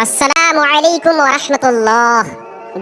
আসসালামু আলাইকুম ওয়া রাহমাতুল্লাহ।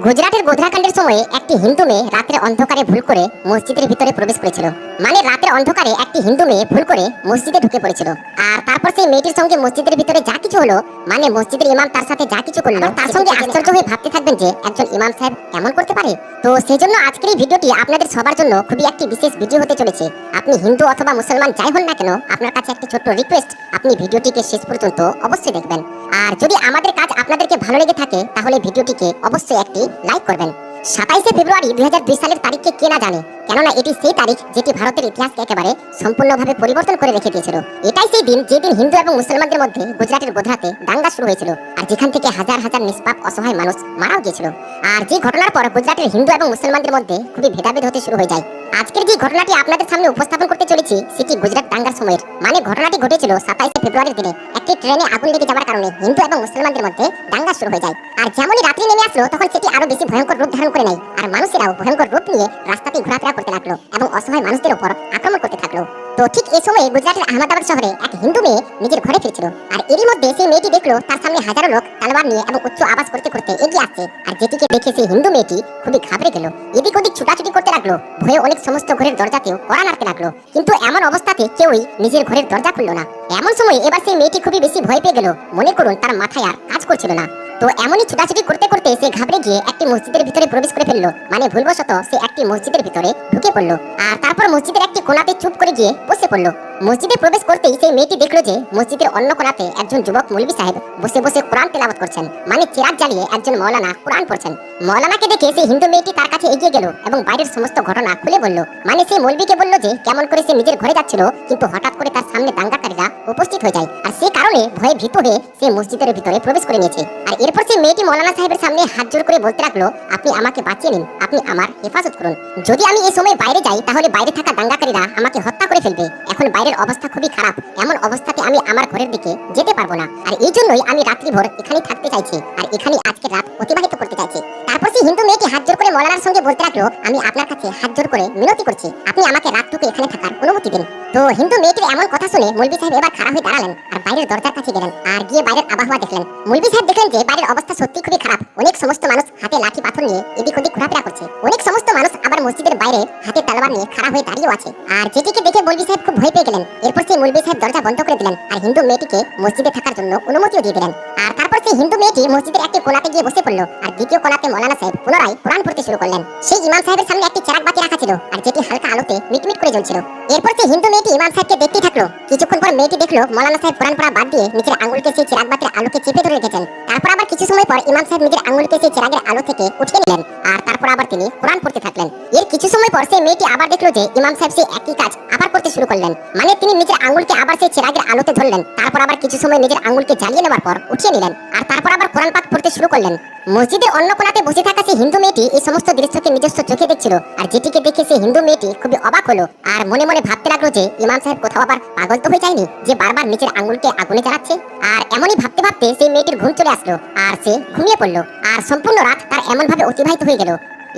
গুজরাটের গোধরাকাণ্ডের সময়ে একটি হিন্দু মেয়ে রাতের অন্ধকারে ভুল করে মসজিদের ভিতরে প্রবেশ করেছিল। মানে রাতের অন্ধকারে একটি হিন্দু মেয়ে ভুল করে মসজিদে ঢুকে পড়েছিল। আর তারপর সেই মেয়েটির সঙ্গে মসজিদের ভিতরে যা কিছু হলো, মানে মসজিদের ইমাম তার সাথে যা কিছু করলো, তার সঙ্গে আশ্চর্য হয়ে ভাবতে থাকবেন যে একজন ইমাম সাহেব এমন করতে পারে। তো সেই জন্য আজকের এই ভিডিওটি আপনাদের সবার জন্য খুবই একটি বিশেষ ভিডিও হতে চলেছে। আপনি হিন্দু অথবা মুসলমান যাই হন না কেন, আপনার কাছে একটি ছোট্ট রিকোয়েস্ট, আপনি ভিডিওটিকে শেষ পর্যন্ত অবশ্যই দেখবেন। আর যদি আমাদের কাজ আপনাদেরকে ভালো লেগে থাকে তাহলে ভিডিওটিকে অবশ্যই একটি লাইক করবেন। 27শে ফেব্রুয়ারি 2002 সালের তারিখকে কে না জানে, কেননা এটি সেই তারিখ যেটি ভারতের ইতিহাসকে একেবারে সম্পূর্ণভাবে পরিবর্তন করে রেখে দিয়েছিল। এটাই সেই দিন যেদিন হিন্দু এবং মুসলমানদের মধ্যে গুজরাটের গোধরাতে দাঙ্গা শুরু হয়েছিল, আর যেখান থেকে হাজার হাজার নিষ্পাপ অসহায় মানুষ মারাও গিয়েছিল। আর যে ঘটনার পর গুজরাটের হিন্দু এবং মুসলমানদের মধ্যে খুবই ভেদাভেদ হতে শুরু হয়ে যায়। আজকের যে ঘটনাটি আপনাদের সামনে উপস্থাপন করতে চলেছি সেটি গুজরাট দাঙ্গার সময়ের, মানে ঘটনাটি ঘটেছিল 27শে ফেব্রুয়ারির দিনে। একটি ট্রেনে আগুন লেগে যাওয়ার কারণে হিন্দু এবং মুসলমানদের মধ্যে দাঙ্গা শুরু হয়ে যায়। আর যেমনই রাত্রি নেমে আসলো তখন সেটি আরো বেশি ভয়ঙ্কর রূপ ধারণ করে নেয়, আর মানুষেরাও ভয়ঙ্কর রূপ নিয়ে রাস্তাতে ঘোরাফেরা করতে লাগলো এবং অসহায় মানুষদের উপর আক্রমণ করতে থাকলো। তো ঠিক এই সময়ে গুজরাটের আহমেদাবাদ শহরে এক হিন্দু মেয়ে নিজের ঘরে ফিরছিল। আর এরই মধ্যে সেই মেয়েটি দেখলো তার সামনে হাজারো লোক তলোয়ার নিয়ে এবং উচ্চ আওয়াজ করতে করতে এগিয়ে আসছে। আর যেটিকে দেখে সেই হিন্দু মেয়েটি খুবই ঘাবড়ে গেল, এদিক ওদিক ছুটাছুটি করতে লাগলো, ভয়ে অনেক সমস্ত ঘরের দরজাতেও কড়া নাড়তে লাগলো, কিন্তু এমন অবস্থাতে কেউই নিজের ঘরের দরজা খুললো না। এমন সময় এবার সেই মেয়েটি খুবই বেশি ভয় পেয়ে গেল, মনে করুন তার মাথায় আর কাজ করছিল না। তো এমনই ছুটাছুটি করতে করতে সে ঘাবড়ে গিয়ে একটি মসজিদের ভিতরে প্রবেশ করে ফেললো, মানে ভুলবশত সে একটি মসজিদের ভিতরে ঢুকে পড়লো। আর তারপর মসজিদের একটি কোণাতে চুপ করে গিয়ে বসে পড়লো। মসজিদে প্রবেশ করতেই সেই মেয়েটি দেখলো যে মসজিদের অন্য কোণাতে একজন যুবক মৌলভী সাহেব বসে বসে কোরআন তেলাওয়াত করছেন, মানে চিরাগ জ্বালিয়ে একজন মৌলানা কোরআন পড়ছেন। মৌলানাকে দেখে সেই হিন্দু মেয়েটি তার কাছে এগিয়ে গেল এবং বাইরের সমস্ত ঘটনা খুলে বলল। মানে সেই মৌলভীকে বলল যে কেমন করে সে নিজের ঘরে যাচ্ছিল, কিন্তু হঠাৎ করে তার সামনে দাঙ্গাকারীরা উপস্থিত হয়ে যায়, আর সেই কারণে ভয়ে ভীত হয়ে সে মসজিদের ভিতরে প্রবেশ করে নিয়েছে। আর এরপর সেই মেয়েটি মৌলানা সাহেবের সামনে হাত জোড় করে বলতে লাগলো, আপনি আমাকে বাঁচিয়ে নিন, আপনি আমার হেফাজত করুন। যদি আমি এই সময় বাইরে যাই তাহলে বাইরে থাকা দাঙ্গাকারীরা আমাকে হত্যা করে ফেলবে। এখন বাইরের অবস্থা খুবই খারাপ, এমন অবস্থাতে আমি আমার ঘরের দিকে যেতে পারবো না। আর এই জন্যই আমি রাত্রিভর এখানেই থাকতে চাইছি, আর এখানেই আজকে রাত অতিবাহিত করতে চাইছি। তারপর সেই হিন্দু মেয়েটি হাত জোড় করে মৌলানার সঙ্গে বলতে লাগলো, আমি আপনার কাছে হাত জোড় করে মিনতি করছি, আপনি আমাকে রাতটুকু এখানে থাকার অনুমতি দিন। তো হিন্দু মেয়েটির এমন কথা শুনে মৌলভী সাহেব এবার খারাপ হয়ে দাঁড়ালেন আর বাইরের দরজার কাছে গেলেন, আর গিয়ে বাইরের আবহাওয়া দেখলেন। মৌলভী সাহেব দেখলেন যে বাইরের অবস্থা সত্যি খুবই খারাপ। অনেক সমস্ত মানুষ হাতে লাঠি পাথর নিয়ে এদিক ওদিক ঘোরাফেরা করছে, অনেক সমস্ত মানুষ আবার মসজিদের বাইরে হাতে তলোয়ার নিয়ে খাড়া হয়ে দাঁড়িয়ে আছে। আর যেটিকে দেখে মৌলভী সাহেব খুব ভয় পেয়ে গেলেন। এরপর সেই মৌলভী সাহেব দরজা বন্ধ করে দিলেন আর হিন্দু মেয়েটিকে মসজিদে থাকার জন্য অনুমতিও দিয়ে দিলেন। আর তারপর সেই হিন্দু মেয়েটি মসজিদের একটি কোণাতে গিয়ে বসে পড়লো, আর দ্বিতীয় কোণাতে মৌলানা সাহেব পুনরায় কোরআন পড়তে শুরু করলেন। সেই ইমাম সাহেবের সামনে একটি চেরাগ বাতি রাখা ছিল, আর যেটি হালকা আলোতে মিটমিট করে জ্বলছিল। এরপর সেই হিন্দু মেয়েটি ইমাম সাহেবকে দেখতেই থাকলো। কিছুক্ষণ পর মেয়েটি দেখলো মৌলানা সাহেব কোরআন পড়া বাদ দিয়ে নিজের আঙুলকে সেই চেরাগ বাতির আলোকে চেপে ধরে রেখেছেন। তারপর আবার কিছু সময় পর ইমাম সাহেব নিজের আঙুলকে সেই চেরাগের আলো থেকে উঠিয়ে নিলেন, আর তারপর আবার তিনি কোরআন পড়তে থাকলেন। এর কিছু সময় পর সেই মেয়েটি আবার দেখলো যে ইমাম সাহেব সেই একই কাজ আবার করতে শুরু করলেন, মানে তিনি নিজের আঙুলকে আবার সেই চেরাগের আলোতে ধরলেন। তারপর আবার কিছু সময় নিজের আঙুলকে জ্বালিয়ে নেওয়ার পর উঠিয়ে নিলেন, আর তারপর আবার কোরআন পাঠ পড়তে শুরু করলেন। মসজিদের অন্য কোণাতে বসে থাকা সেই হিন্দু মেয়েটি এই সমস্ত দৃশ্যকে নিজস্ব চোখে দেখছিল, আর যেটিকে দেখে সেই হিন্দু মেয়েটি খুবই অবাক হলো, আর মনে মনে ভাবতে লাগলো যে ইমাম সাহেব কোথাও আবার পাগল তো হয়ে যায়নি যে বারবার নিজের আঙুলকে আগুনে জ্বালাচ্ছে। আর এমনই ভাবতে ভাবতে সেই মেয়েটির ঘুম চলে আসলো, আর সে ঘুমিয়ে পড়লো। আর সম্পূর্ণ রাত তার এমন ভাবে অতিবাহিত হয়ে গেল।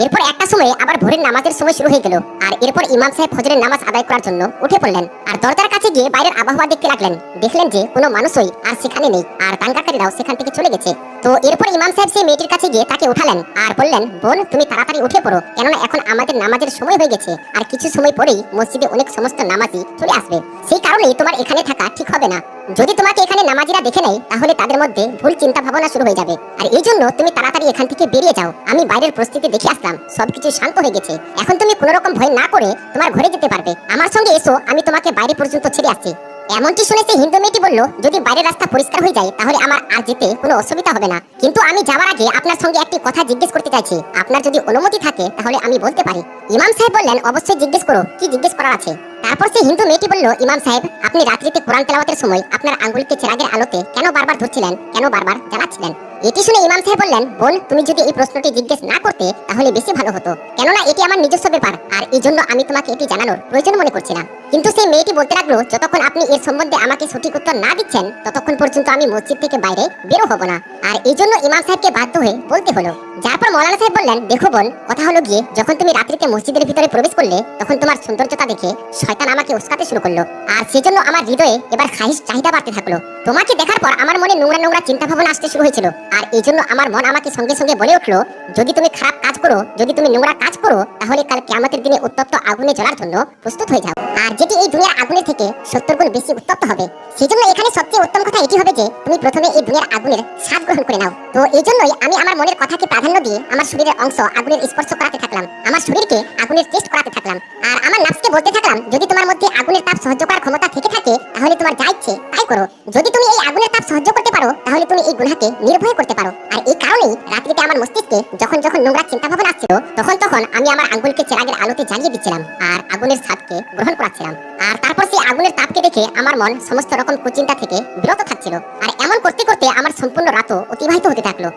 এরপর একটা সময় আবার ভোরের নামাজের সময় শুরু হয়ে গেল, আর এরপর ইমাম সাহেব ফজরের নামাজ আদায় করার জন্য উঠে পড়লেন। আর দরজার কাছে গিয়ে বাইরের আবহাওয়া দেখতে লাগলেন, দেখলেন যে কোনো মানুষই আর সেখানে নেই, আর দাঙ্গাকারীরাও সেখান থেকে চলে গেছে। তো এরপর ইমাম সাহেব সেই মেয়েটির কাছে গিয়ে তাকে উঠালেন আর বললেন, বোন তুমি তাড়াতাড়ি উঠে পড়ো, কেননা এখন আমাদের নামাজের সময় হয়ে গেছে, আর কিছু সময় পরেই মসজিদে অনেক সমস্ত নামাজি চলে আসবে, সেই কারণেই তোমার এখানে থাকা ঠিক হবে না। যদি তোমাকে এখানে নামাজিরা দেখে নেয় তাহলে তাদের মধ্যে ভুল চিন্তা ভাবনা শুরু হয়ে যাবে, আর এই জন্য তুমি তাড়াতাড়ি এখান থেকে বেরিয়ে যাও। আমি বাইরের পরিস্থিতি দেখে আসলাম, সবকিছু শান্ত হয়ে গেছে, এখন তুমি কোনো রকম ভয় না করে তোমার ঘরে যেতে পারবে। আমার সঙ্গে এসো, আমি তোমাকে বাইরে পর্যন্ত ছেড়ে আসছি। এমনটি শুনে সেই হিন্দু মেয়েটি বলল, যদি বাইরের রাস্তা পরিষ্কার হয়ে যায় তাহলে আমার আর যেতে কোনো অসুবিধা হবে না, কিন্তু আমি যাওয়ার আগে আপনার সঙ্গে একটি কথা জিজ্ঞেস করতে চাইছি, আপনার যদি অনুমতি থাকে তাহলে আমি বলতে পারি। ইমাম সাহেব বললেন, অবশ্যই জিজ্ঞেস করো, কি জিজ্ঞেস করার আছে। তারপর সেই হিন্দু মেয়েটি বলল, ইমাম সাহেব আপনি রাত্রিতে কোরআন তেলাওয়াতের সময় আপনার আঙ্গুলকে চেরাগের আলোতে কেন বারবার ধরছিলেন, কেন বারবার জ্বালাচ্ছিলেন? এটি শুনে ইমাম সাহেব বললেন, বোন তুমি যদি এই প্রশ্নটি জিজ্ঞেস না করতে তাহলে বেশি ভালো হতো, কেননা এটি আমার নিজস্ব ব্যাপার, আর এই জন্য আমি তোমাকে এটি জানানোর প্রয়োজন মনে করছি না। কিন্তু সেই মেয়েটি বলতে লাগলো, যতক্ষণ আপনি এর সম্বন্ধে আমাকে সঠিক উত্তর না দিচ্ছেন ততক্ষণ পর্যন্ত আমি মসজিদ থেকে বাইরে বেরো হব না। আর এই জন্য ইমাম সাহেবকে বাধ্য হয়ে বলতে হলো। যারপর মৌলানা সাহেব বললেন, দেখো বোন, কথা হলো গিয়ে যখন তুমি রাত্রিতে মসজিদের ভিতরে প্রবেশ করলে তখন তোমার সৌন্দর্যতা দেখে শয়তান আমাকে উস্কাতে শুরু করলো। আর সেজন্য আমার হৃদয়ে এবার খাহিশ চাহিদা বাড়তে থাকলো। তোমাকে দেখার পর আমার মনে নোংরা নোংরা চিন্তা ভাবনা আসতে শুরু হয়েছিল। আর এই জন্য আমার মন আমাকে সঙ্গে সঙ্গে বলে উঠলো, যদি তুমি খারাপ কাজ করো, যদি তুমি নোংরা কাজ করো, তাহলে কাল কিয়ামতের দিনে উত্তপ্ত আগুনে জ্বলার জন্য প্রস্তুত হয়ে যাও। আর যেটি এই দুনিয়ার আগুনের থেকে 70 গুণ বেশি উত্তপ্ত হবে। সেজন্য এখানে সবচেয়ে উত্তম কথা এটি হবে যে তুমি প্রথমে এই দুনিয়ার আগুনের স্বাদ গ্রহণ করে নাও। তো এই জন্যই আমি আমার মনের কথাকে প্রাধান্য দিয়ে আমার শরীরের অংশ আগুনের স্পর্শ করাতে থাকলাম, আমার শরীরকে আগুনের টেস্ট করাতে থাকলাম। আর আমার নাফসকে বলতে থাকলাম, যদি তোমার মধ্যে আগুনের তাপ সহ্য করার ক্ষমতা থেকে থাকে তাহলে তোমার যা ইচ্ছে তাই করো। যদি তুমি এই আগুনের তাপ সহ্য করতে পারো তাহলে তুমি এই গুনাহকে নির্ভয় করতে পারো। আর এই কারণেই রাত্রিতে আমার মস্তিষ্কে যখন যখন নোংরা চিন্তা ভাবনা আসছিল তখন তখন আমি আমার আঙ্গুলকে চেরাগের আলোতে জ্বালিয়ে দিচ্ছিলাম আর আগুনের স্বাদকে গ্রহণ করাচ্ছিলাম। আর তারপর সেই আগুনের তাপকে দেখে আমার মন সমস্ত রকম কুচিন্তা থেকে বিরত থাকছিল। আর এমন করতে করতে আমার সম্পূর্ণ রাতও অতিবাহিত হতে থাকলো।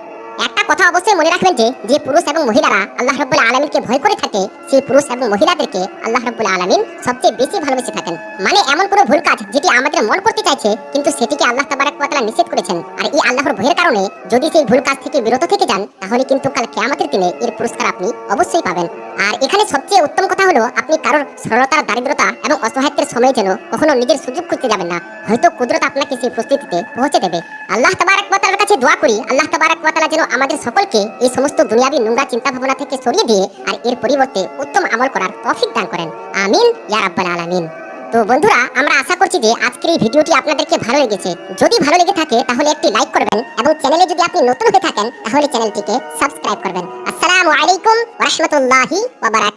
একটা কথা অবশ্যই মনে রাখবেন যে পুরুষ এবং মহিলারা আল্লাহ রাব্বুল আলামিনকে ভয় করে থাকে, সেই পুরুষ এবং মহিলাদেরকে আল্লাহ রাব্বুল আলামিন সবচেয়ে বেশি ভালোবেসে থাকেন। মানে এমন কোনো ভুল কাজ যেটি আমাদের মন করতে চাইছে কিন্তু সেটিকে আল্লাহ তাবারাক ওয়া তাআলা নিষেধ করেছেন। আর এই আল্লাহর ভয়ের কারণে যদি সেই ভুল কাজ থেকে বিরত থেকে যান তাহলে কিন্তু কাল কিয়ামতের দিনে এর পুরস্কার আপনি অবশ্যই পাবেন। আর এখানে সবচেয়ে উত্তম কথা হলো, আপনি কারোর সরলতার, দারিদ্রতা এবং অসহায়ত্বের সময় যেন কখনো নিজের সুযোগ খুঁজতে যাবেন না। হয়তো কুদরত আপনাকে সেই পরিস্থিতিতে পৌঁছে দেবে। আল্লাহ তাবারাক ওয়া তাআলার কাছে দোয়া করি, আল্লাহ তাবারাক ওয়া তাআলা যেন আমাদের সকলকে এই সমস্ত দুনিয়াবি নোংরা চিন্তা ভাবনা থেকে সরিয়ে দিয়ে আর এর পরিবর্তে উত্তম আমল করার তৌফিক দান করেন। আমিন ইয়া রাব্বাল আলামিন। তো বন্ধুরা, আমরা আশা করছি যে আজকের এই ভিডিওটি আপনাদেরকে ভালো লেগেছে। যদি ভালো লেগে থাকে তাহলে একটি লাইক করবেন এবং চ্যানেলে যদি আপনি নতুন হয়ে থাকেন তাহলে চ্যানেলটিকে সাবস্ক্রাইব করবেন। আসসালামু আলাইকুম ওয়া রাহমাতুল্লাহি ওয়া বারাকাতুহু।